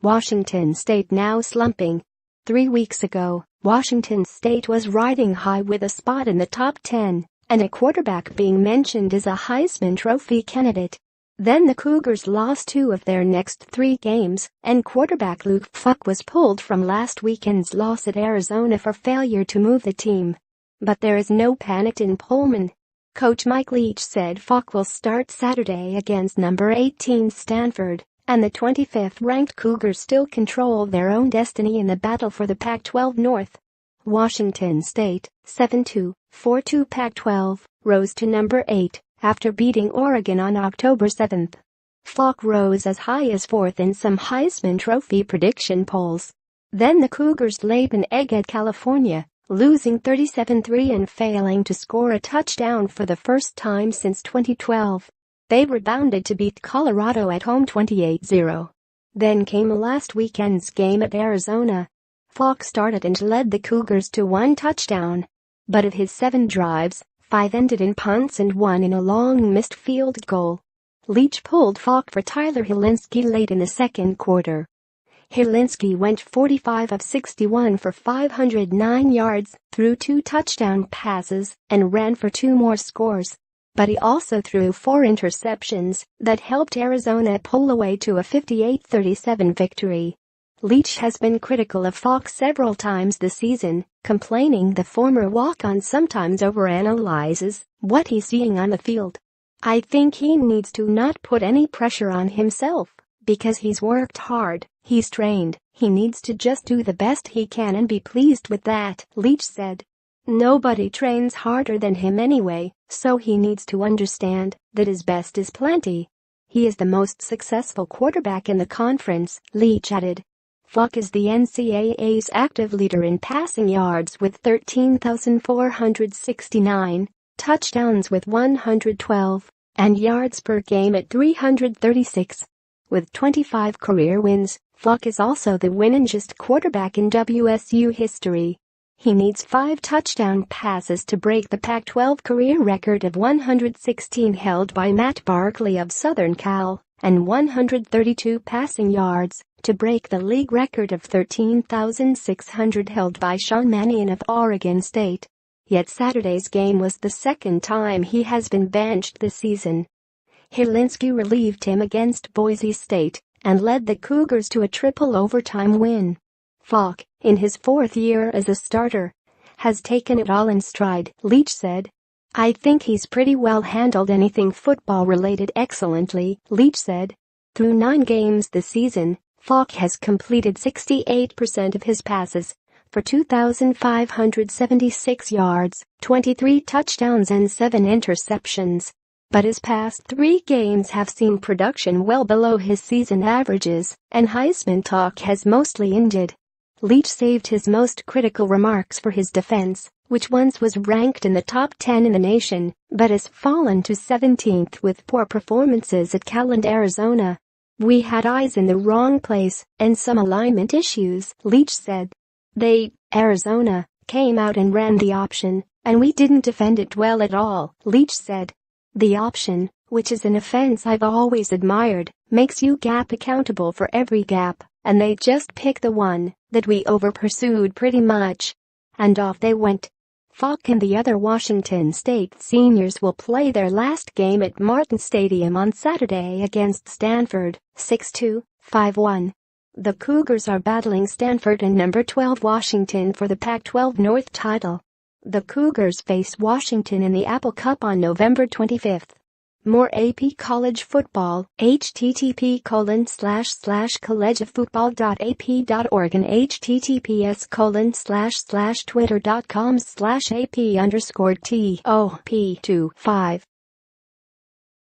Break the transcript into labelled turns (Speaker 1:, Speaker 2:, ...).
Speaker 1: Washington State now slumping. 3 weeks ago, Washington State was riding high with a spot in the top 10 and a quarterback being mentioned as a Heisman Trophy candidate. Then the Cougars lost 2 of their next 3 games, and quarterback Luke Falk was pulled from last weekend's loss at Arizona for failure to move the team. But there is no panic in Pullman. Coach Mike Leach said Falk will start Saturday against number 18 Stanford, and the 25th-ranked Cougars still control their own destiny in the battle for the Pac-12 North. Washington State, 7-2, 4-2 Pac-12, rose to number 8 after beating Oregon on October 7. Falk rose as high as 4th in some Heisman Trophy prediction polls. Then the Cougars laid an egg at California, losing 37-3 and failing to score a touchdown for the first time since 2012. They rebounded to beat Colorado at home 28-0. Then came last weekend's game at Arizona. Falk started and led the Cougars to 1 touchdown. But of his 7 drives, 5 ended in punts and 1 in a long missed field goal. Leach pulled Falk for Tyler Hilinski late in the second quarter. Hilinski went 45 of 61 for 509 yards, threw 2 touchdown passes, and ran for 2 more scores. But he also threw 4 interceptions that helped Arizona pull away to a 58-37 victory. Leach has been critical of Falk several times this season, complaining the former walk-on sometimes overanalyzes what he's seeing on the field. "I think he needs to not put any pressure on himself, because he's worked hard, he's trained, he needs to just do the best he can and be pleased with that," Leach said. "Nobody trains harder than him anyway, so he needs to understand that his best is plenty. He is the most successful quarterback in the conference," Leach added. Falk is the NCAA's active leader in passing yards with 13,469, touchdowns with 112, and yards per game at 336. With 25 career wins, Falk is also the winningest quarterback in WSU history. He needs 5 touchdown passes to break the Pac-12 career record of 116 held by Matt Barkley of Southern Cal, and 132 passing yards to break the league record of 13,600 held by Sean Mannion of Oregon State. Yet Saturday's game was the second time he has been benched this season. Hilinski relieved him against Boise State and led the Cougars to a triple overtime win. Falk, in his 4th year as a starter, has taken it all in stride, Leach said. "I think he's pretty well handled anything football-related excellently," Leach said. Through 9 games this season, Falk has completed 68% of his passes for 2,576 yards, 23 touchdowns and 7 interceptions. But his past 3 games have seen production well below his season averages, and Heisman talk has mostly ended. Leach saved his most critical remarks for his defense, which once was ranked in the top 10 in the nation, but has fallen to 17th with poor performances at Cal and Arizona. "We had eyes in the wrong place and some alignment issues," Leach said. Arizona, came out and ran the option, and we didn't defend it well at all," Leach said. "The option, which is an offense I've always admired, makes you gap accountable for every gap, and they just picked the one that we over-pursued pretty much. And off they went." Falk and the other Washington State seniors will play their last game at Martin Stadium on Saturday against Stanford, 6-2, 5-1. The Cougars are battling Stanford and number 12 Washington for the Pac-12 North title. The Cougars face Washington in the Apple Cup on November 25. More AP college football, http://collegeoffootball.ap.org and https://twitter.com/AP_TOP25